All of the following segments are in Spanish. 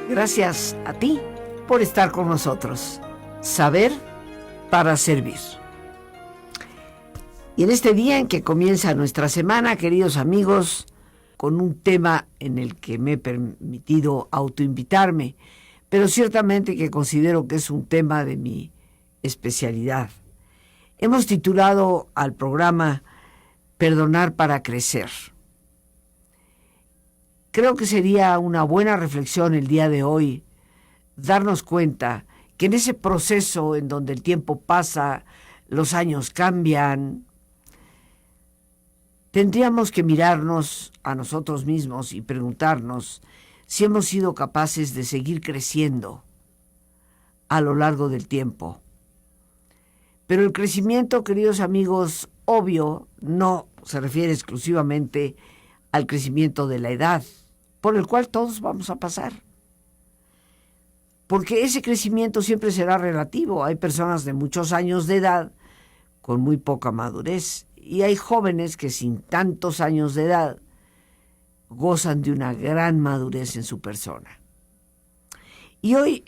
Gracias a ti por estar con nosotros. Saber para servir. Y en este día en que comienza nuestra semana, queridos amigos, con un tema en el que me he permitido autoinvitarme, pero ciertamente que considero que es un tema de mi especialidad. Hemos titulado al programa Perdonar para crecer. Creo que sería una buena reflexión el día de hoy darnos cuenta que en ese proceso en donde el tiempo pasa, los años cambian, tendríamos que mirarnos a nosotros mismos y preguntarnos si hemos sido capaces de seguir creciendo a lo largo del tiempo. Pero el crecimiento, queridos amigos, obvio, no se refiere exclusivamente al crecimiento de la edad, por el cual todos vamos a pasar. Porque ese crecimiento siempre será relativo. Hay personas de muchos años de edad con muy poca madurez y hay jóvenes que sin tantos años de edad gozan de una gran madurez en su persona. Y hoy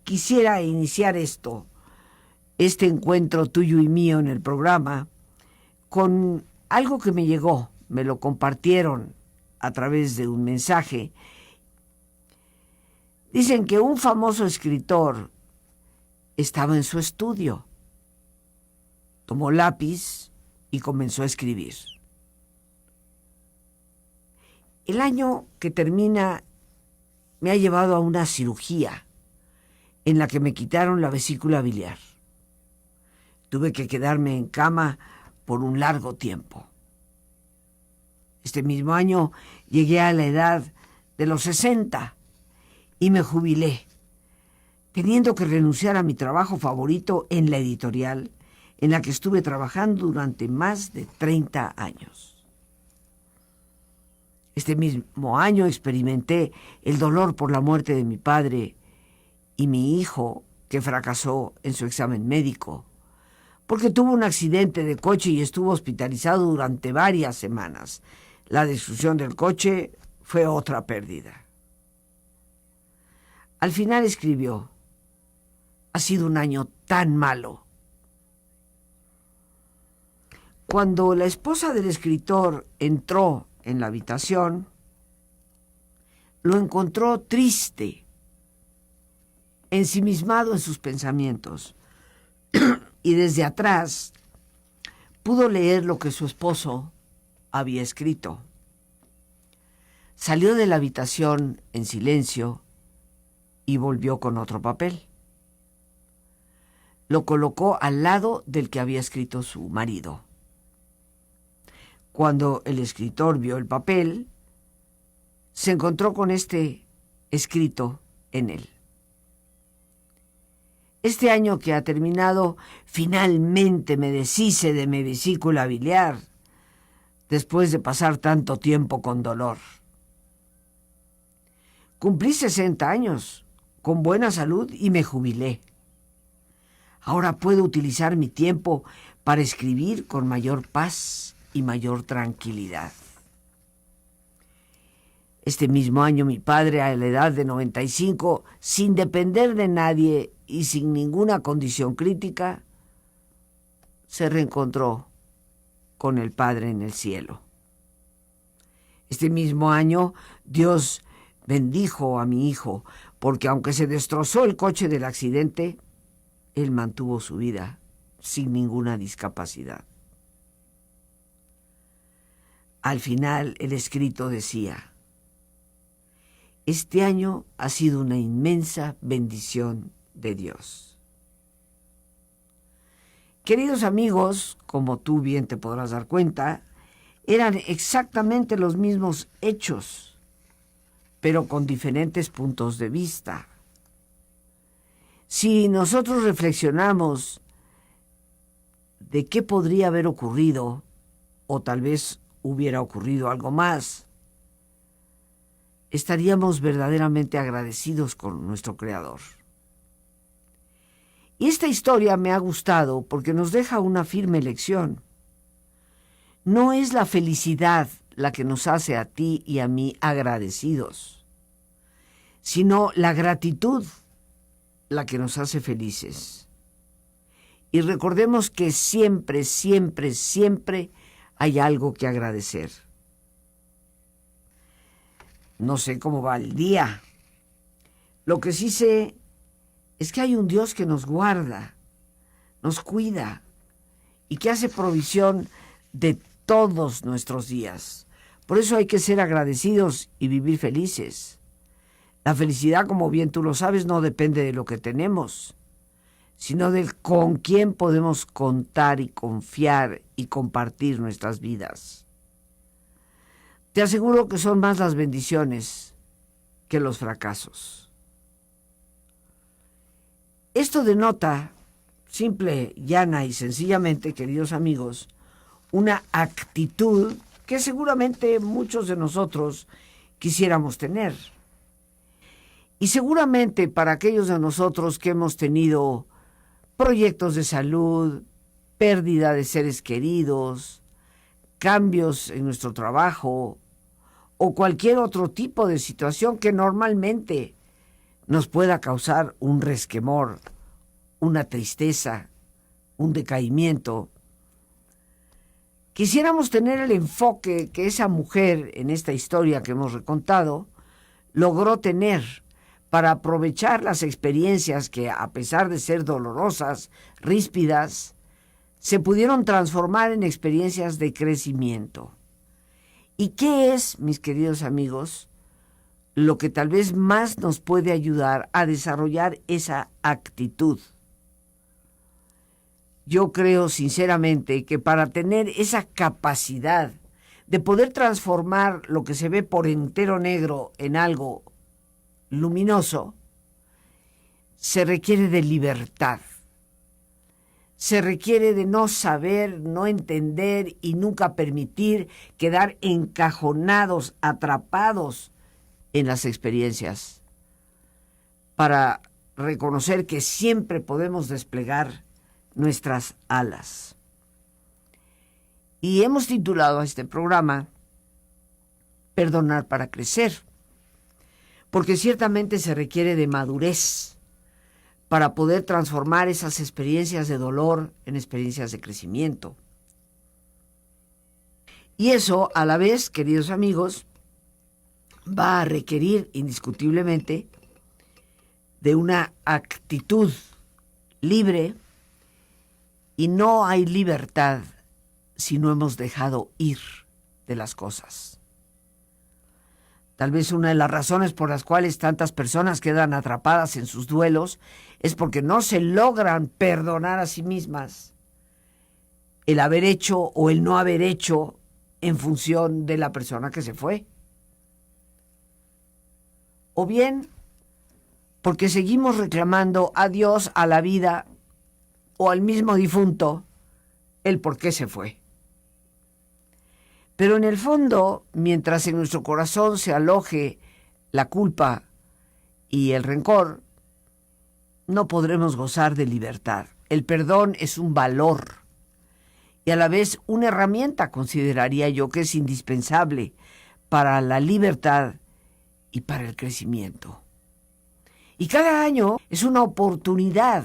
quisiera iniciar este encuentro tuyo y mío en el programa, con algo que me llegó, me lo compartieron a través de un mensaje. Dicen que un famoso escritor estaba en su estudio, tomó lápiz y comenzó a escribir. El año que termina me ha llevado a una cirugía en la que me quitaron la vesícula biliar. Tuve que quedarme en cama por un largo tiempo. Este mismo año llegué a la edad de los 60 y me jubilé, teniendo que renunciar a mi trabajo favorito en la editorial, en la que estuve trabajando durante más de 30 años. Este mismo año experimenté el dolor por la muerte de mi padre y mi hijo, que fracasó en su examen médico, porque tuvo un accidente de coche y estuvo hospitalizado durante varias semanas. La destrucción del coche fue otra pérdida. Al final escribió: ha sido un año tan malo. Cuando la esposa del escritor entró en la habitación, lo encontró triste, ensimismado en sus pensamientos, y desde atrás pudo leer lo que su esposo había escrito. Salió de la habitación en silencio y volvió con otro papel. Lo colocó al lado del que había escrito su marido. Cuando el escritor vio el papel, se encontró con este escrito en él: este año que ha terminado, finalmente me deshice de mi vesícula biliar, después de pasar tanto tiempo con dolor. Cumplí 60 años, con buena salud, y me jubilé. Ahora puedo utilizar mi tiempo para escribir con mayor paz y mayor tranquilidad. Este mismo año mi padre, a la edad de 95, sin depender de nadie y sin ninguna condición crítica, se reencontró con el Padre en el cielo. Este mismo año Dios bendijo a mi hijo, porque aunque se destrozó el coche del accidente, él mantuvo su vida sin ninguna discapacidad. Al final el escrito decía: este año ha sido una inmensa bendición de Dios. Queridos amigos, como tú bien te podrás dar cuenta, eran exactamente los mismos hechos, pero con diferentes puntos de vista. Si nosotros reflexionamos de qué podría haber ocurrido, o tal vez hubiera ocurrido algo más, estaríamos verdaderamente agradecidos con nuestro Creador. Y esta historia me ha gustado porque nos deja una firme lección. No es la felicidad la que nos hace a ti y a mí agradecidos, sino la gratitud la que nos hace felices. Y recordemos que siempre, siempre, siempre hay algo que agradecer. No sé cómo va el día. Lo que sí sé es que hay un Dios que nos guarda, nos cuida y que hace provisión de todos nuestros días. Por eso hay que ser agradecidos y vivir felices. La felicidad, como bien tú lo sabes, no depende de lo que tenemos, sino del con quién podemos contar y confiar y compartir nuestras vidas. Te aseguro que son más las bendiciones que los fracasos. Esto denota, simple, llana y sencillamente, queridos amigos, una actitud que seguramente muchos de nosotros quisiéramos tener. Y seguramente para aquellos de nosotros que hemos tenido proyectos de salud, pérdida de seres queridos, cambios en nuestro trabajo o cualquier otro tipo de situación que normalmente nos pueda causar un resquemor, una tristeza, un decaimiento. Quisiéramos tener el enfoque que esa mujer en esta historia que hemos recontado logró tener para aprovechar las experiencias que, a pesar de ser dolorosas, ríspidas, se pudieron transformar en experiencias de crecimiento. ¿Y qué es, mis queridos amigos, lo que tal vez más nos puede ayudar a desarrollar esa actitud? Yo creo sinceramente que para tener esa capacidad de poder transformar lo que se ve por entero negro en algo luminoso, se requiere de libertad. Se requiere de no saber, no entender y nunca permitir quedar encajonados, atrapados en las experiencias, para reconocer que siempre podemos desplegar nuestras alas. Y hemos titulado a este programa Perdonar para crecer, porque ciertamente se requiere de madurez para poder transformar esas experiencias de dolor en experiencias de crecimiento. Y eso, a la vez, queridos amigos, va a requerir indiscutiblemente de una actitud libre, y no hay libertad si no hemos dejado ir de las cosas. Tal vez una de las razones por las cuales tantas personas quedan atrapadas en sus duelos es porque no se logran perdonar a sí mismas el haber hecho o el no haber hecho en función de la persona que se fue. O bien porque seguimos reclamando a Dios, a la vida o al mismo difunto el por qué se fue. Pero en el fondo, mientras en nuestro corazón se aloje la culpa y el rencor, no podremos gozar de libertad. El perdón es un valor y a la vez una herramienta, consideraría yo, que es indispensable para la libertad y para el crecimiento. Y cada año es una oportunidad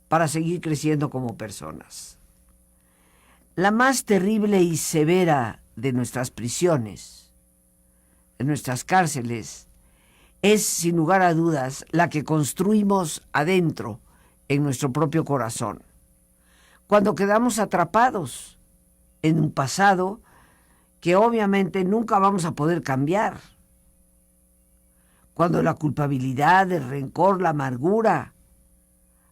para seguir creciendo como personas. La más terrible y severa de nuestras prisiones, de nuestras cárceles, es, sin lugar a dudas, la que construimos adentro, en nuestro propio corazón. Cuando quedamos atrapados en un pasado que obviamente nunca vamos a poder cambiar. Cuando la culpabilidad, el rencor, la amargura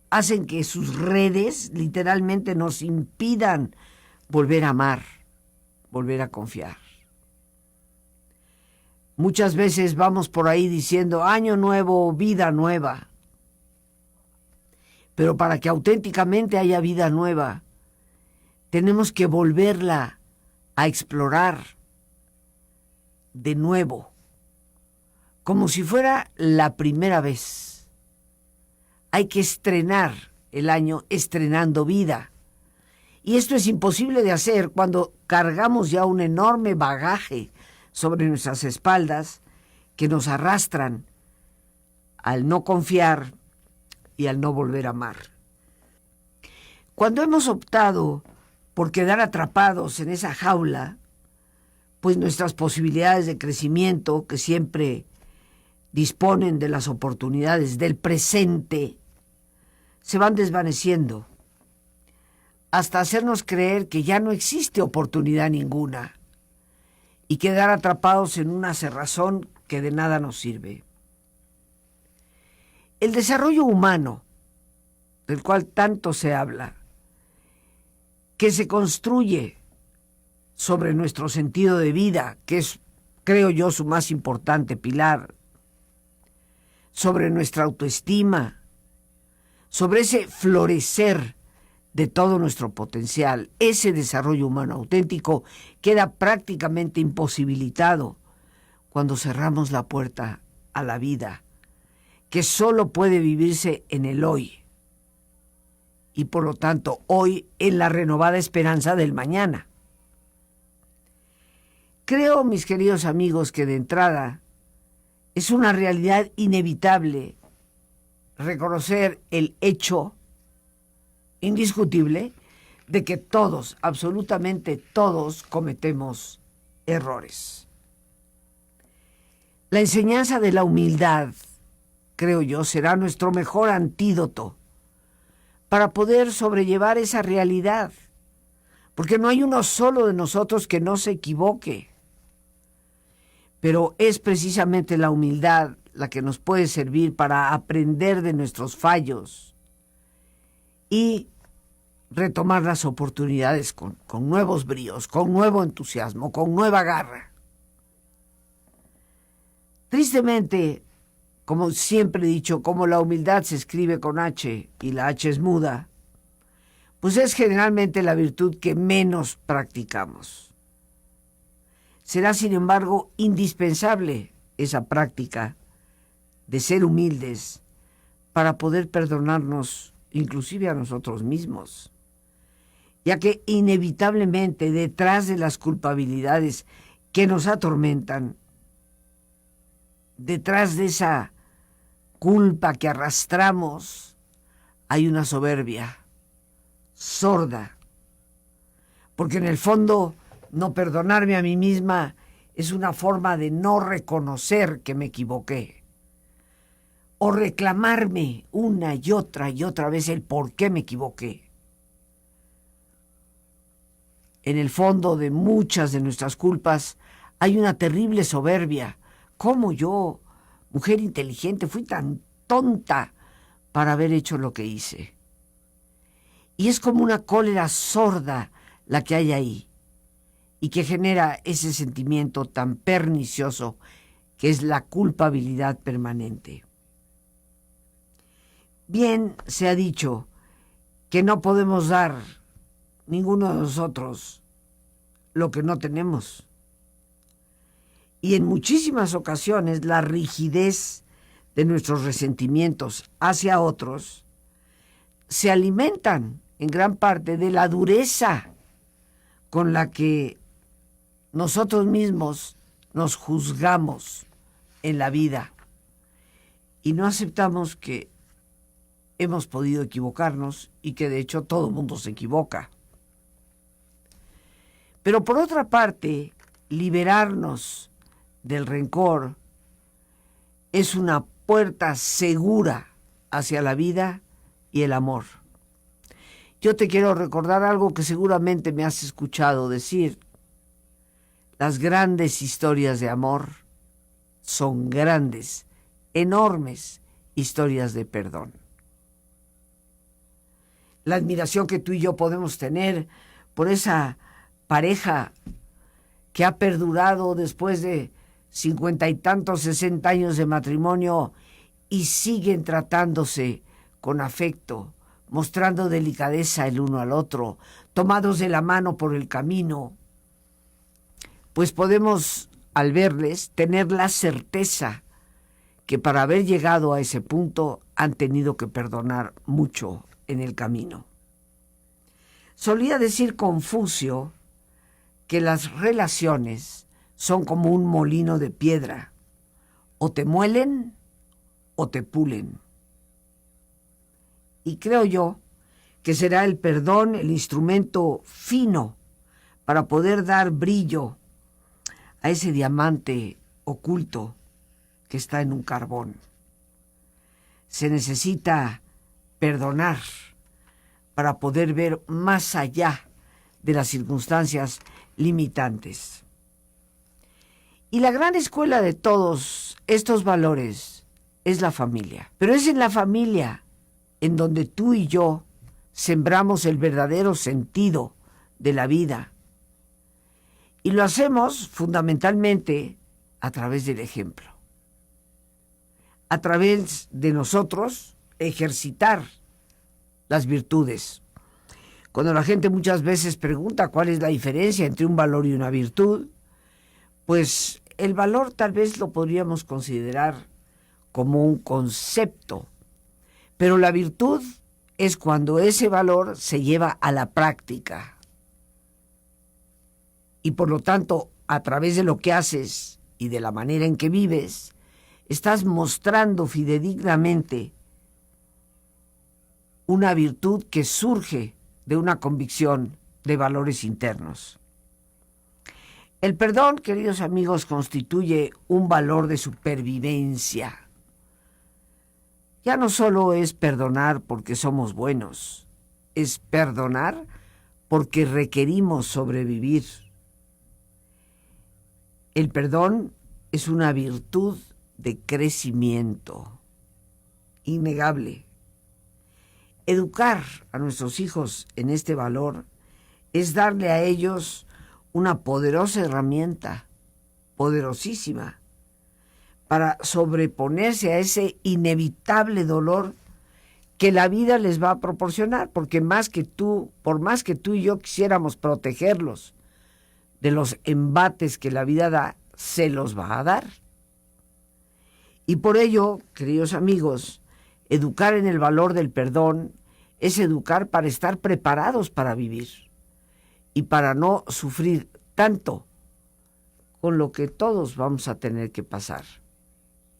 hacen que sus redes literalmente nos impidan volver a amar, volver a confiar. Muchas veces vamos por ahí diciendo año nuevo, vida nueva. Pero para que auténticamente haya vida nueva, tenemos que volverla a explorar de nuevo, como si fuera la primera vez. Hay que estrenar el año estrenando vida. Y esto es imposible de hacer cuando cargamos ya un enorme bagaje sobre nuestras espaldas que nos arrastran al no confiar y al no volver a amar. Cuando hemos optado por quedar atrapados en esa jaula, pues nuestras posibilidades de crecimiento, que siempre disponen de las oportunidades del presente, se van desvaneciendo hasta hacernos creer que ya no existe oportunidad ninguna y quedar atrapados en una cerrazón que de nada nos sirve. El desarrollo humano, del cual tanto se habla, que se construye sobre nuestro sentido de vida, que es, creo yo, su más importante pilar, sobre nuestra autoestima, sobre ese florecer de todo nuestro potencial, ese desarrollo humano auténtico queda prácticamente imposibilitado cuando cerramos la puerta a la vida, que solo puede vivirse en el hoy, y por lo tanto hoy en la renovada esperanza del mañana. Creo, mis queridos amigos, que de entrada es una realidad inevitable reconocer el hecho indiscutible de que todos, absolutamente todos, cometemos errores. La enseñanza de la humildad, creo yo, será nuestro mejor antídoto para poder sobrellevar esa realidad, porque no hay uno solo de nosotros que no se equivoque. Pero es precisamente la humildad la que nos puede servir para aprender de nuestros fallos y retomar las oportunidades con nuevos bríos, con nuevo entusiasmo, con nueva garra. Tristemente, como siempre he dicho, como la humildad se escribe con H y la H es muda, pues es generalmente la virtud que menos practicamos. Será, sin embargo, indispensable esa práctica de ser humildes para poder perdonarnos, inclusive a nosotros mismos, ya que inevitablemente detrás de las culpabilidades que nos atormentan, detrás de esa culpa que arrastramos, hay una soberbia sorda, porque en el fondo no perdonarme a mí misma es una forma de no reconocer que me equivoqué, o reclamarme una y otra vez el por qué me equivoqué. En el fondo de muchas de nuestras culpas hay una terrible soberbia. ¿Cómo yo, mujer inteligente, fui tan tonta para haber hecho lo que hice? Y es como una cólera sorda la que hay ahí y que genera ese sentimiento tan pernicioso que es la culpabilidad permanente. Bien se ha dicho que no podemos dar ninguno de nosotros lo que no tenemos. Y en muchísimas ocasiones la rigidez de nuestros resentimientos hacia otros se alimentan en gran parte de la dureza con la que nosotros mismos nos juzgamos en la vida y no aceptamos que hemos podido equivocarnos y que de hecho todo el mundo se equivoca. Pero por otra parte, liberarnos del rencor es una puerta segura hacia la vida y el amor. Yo te quiero recordar algo que seguramente me has escuchado decir. Las grandes historias de amor son grandes, enormes historias de perdón. La admiración que tú y yo podemos tener por esa pareja que ha perdurado después de 50 y tantos, 60 años de matrimonio y siguen tratándose con afecto, mostrando delicadeza el uno al otro, tomados de la mano por el camino, pues podemos, al verles, tener la certeza que para haber llegado a ese punto han tenido que perdonar mucho en el camino. Solía decir Confucio que las relaciones son como un molino de piedra, o te muelen o te pulen. Y creo yo que será el perdón el instrumento fino para poder dar brillo a ese diamante oculto que está en un carbón. Se necesita perdonar para poder ver más allá de las circunstancias limitantes. Y la gran escuela de todos estos valores es la familia. Pero es en la familia en donde tú y yo sembramos el verdadero sentido de la vida. Y lo hacemos fundamentalmente a través del ejemplo. A través de nosotros ejercitar las virtudes. Cuando la gente muchas veces pregunta cuál es la diferencia entre un valor y una virtud, pues el valor tal vez lo podríamos considerar como un concepto, pero la virtud es cuando ese valor se lleva a la práctica. Y por lo tanto, a través de lo que haces y de la manera en que vives, estás mostrando fidedignamente una virtud que surge de una convicción de valores internos. El perdón, queridos amigos, constituye un valor de supervivencia. Ya no solo es perdonar porque somos buenos, es perdonar porque requerimos sobrevivir. El perdón es una virtud de crecimiento innegable. Educar a nuestros hijos en este valor es darle a ellos una poderosa herramienta, poderosísima, para sobreponerse a ese inevitable dolor que la vida les va a proporcionar, porque por más que tú y yo quisiéramos protegerlos de los embates que la vida da, se los va a dar. Y por ello, queridos amigos, educar en el valor del perdón es educar para estar preparados para vivir y para no sufrir tanto con lo que todos vamos a tener que pasar.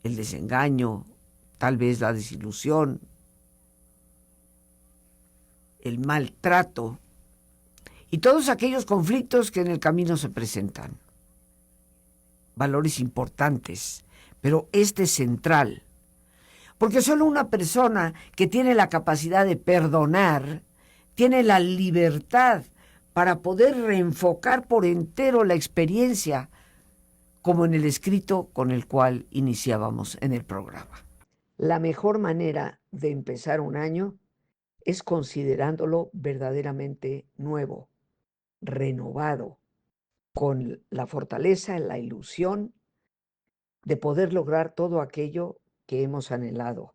El desengaño, tal vez la desilusión, el maltrato y todos aquellos conflictos que en el camino se presentan. Valores importantes, pero este es central. Porque solo una persona que tiene la capacidad de perdonar tiene la libertad para poder reenfocar por entero la experiencia, como en el escrito con el cual iniciábamos en el programa. La mejor manera de empezar un año es considerándolo verdaderamente nuevo, renovado, con la fortaleza, la ilusión de poder lograr todo aquello que hemos anhelado,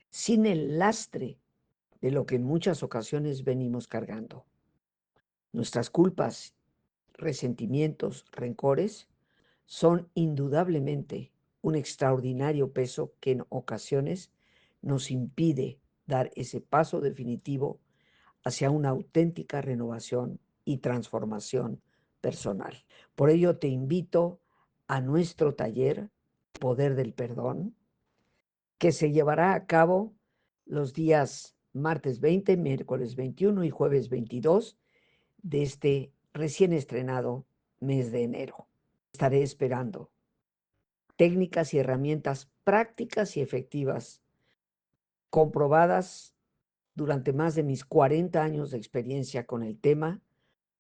sin el lastre de lo que en muchas ocasiones venimos cargando. Nuestras culpas, resentimientos, rencores son indudablemente un extraordinario peso que en ocasiones nos impide dar ese paso definitivo hacia una auténtica renovación y transformación personal. Por ello te invito a nuestro taller Poder del Perdón, que se llevará a cabo los días martes 20, miércoles 21 y jueves 22 de este recién estrenado mes de enero. Estaré esperando técnicas y herramientas prácticas y efectivas, comprobadas durante más de mis 40 años de experiencia con el tema,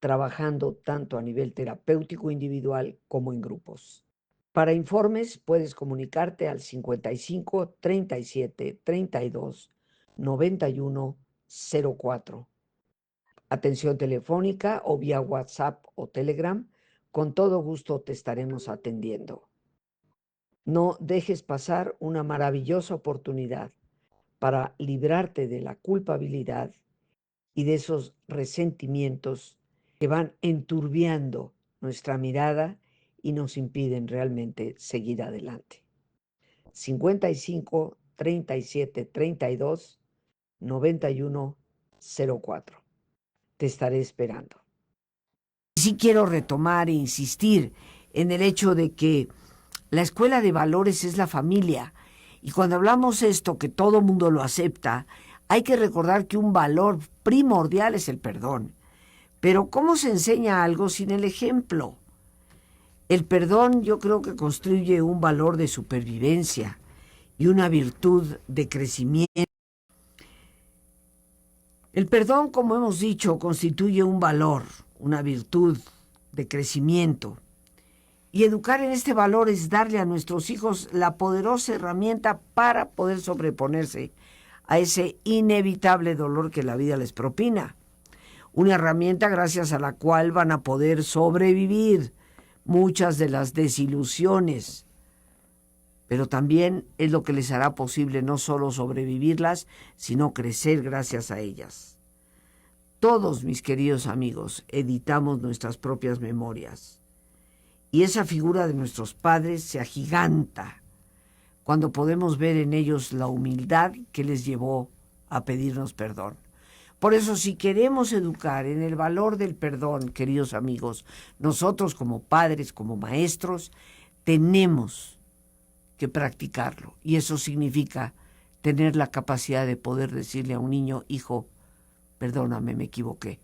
trabajando tanto a nivel terapéutico individual como en grupos. Para informes puedes comunicarte al 55 37 32 91 04. Atención telefónica o vía WhatsApp o Telegram, con todo gusto te estaremos atendiendo. No dejes pasar una maravillosa oportunidad para librarte de la culpabilidad y de esos resentimientos que van enturbiando nuestra mirada y nos impiden realmente seguir adelante. 55 37 32 91 04. Te estaré esperando. Sí quiero retomar e insistir en el hecho de que la escuela de valores es la familia Y cuando hablamos esto, que todo mundo lo acepta, hay que recordar que un valor primordial es el perdón. Pero ¿cómo se enseña algo sin el ejemplo? El perdón yo creo que construye un valor de supervivencia y una virtud de crecimiento. El perdón, como hemos dicho, constituye un valor, una virtud de crecimiento. Y educar en este valor es darle a nuestros hijos la poderosa herramienta para poder sobreponerse a ese inevitable dolor que la vida les propina. Una herramienta gracias a la cual van a poder sobrevivir muchas de las desilusiones, pero también es lo que les hará posible no solo sobrevivirlas, sino crecer gracias a ellas. Todos, mis queridos amigos, editamos nuestras propias memorias. Y esa figura de nuestros padres se agiganta cuando podemos ver en ellos la humildad que les llevó a pedirnos perdón. Por eso, si queremos educar en el valor del perdón, queridos amigos, nosotros como padres, como maestros, tenemos que practicarlo. Y eso significa tener la capacidad de poder decirle a un niño: hijo, perdóname, me equivoqué.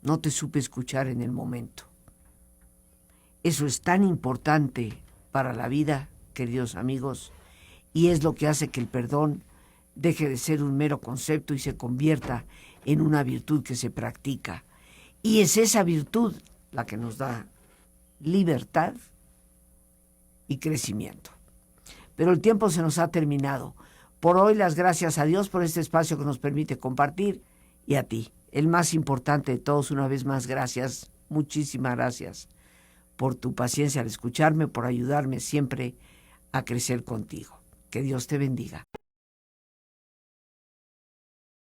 No te supe escuchar en el momento. Eso es tan importante para la vida, queridos amigos, y es lo que hace que el perdón deje de ser un mero concepto y se convierta en una virtud que se practica. Y es esa virtud la que nos da libertad y crecimiento. Pero el tiempo se nos ha terminado. Por hoy, las gracias a Dios por este espacio que nos permite compartir, y a ti, el más importante de todos, una vez más, gracias, muchísimas gracias por tu paciencia al escucharme, por ayudarme siempre a crecer contigo. Que Dios te bendiga.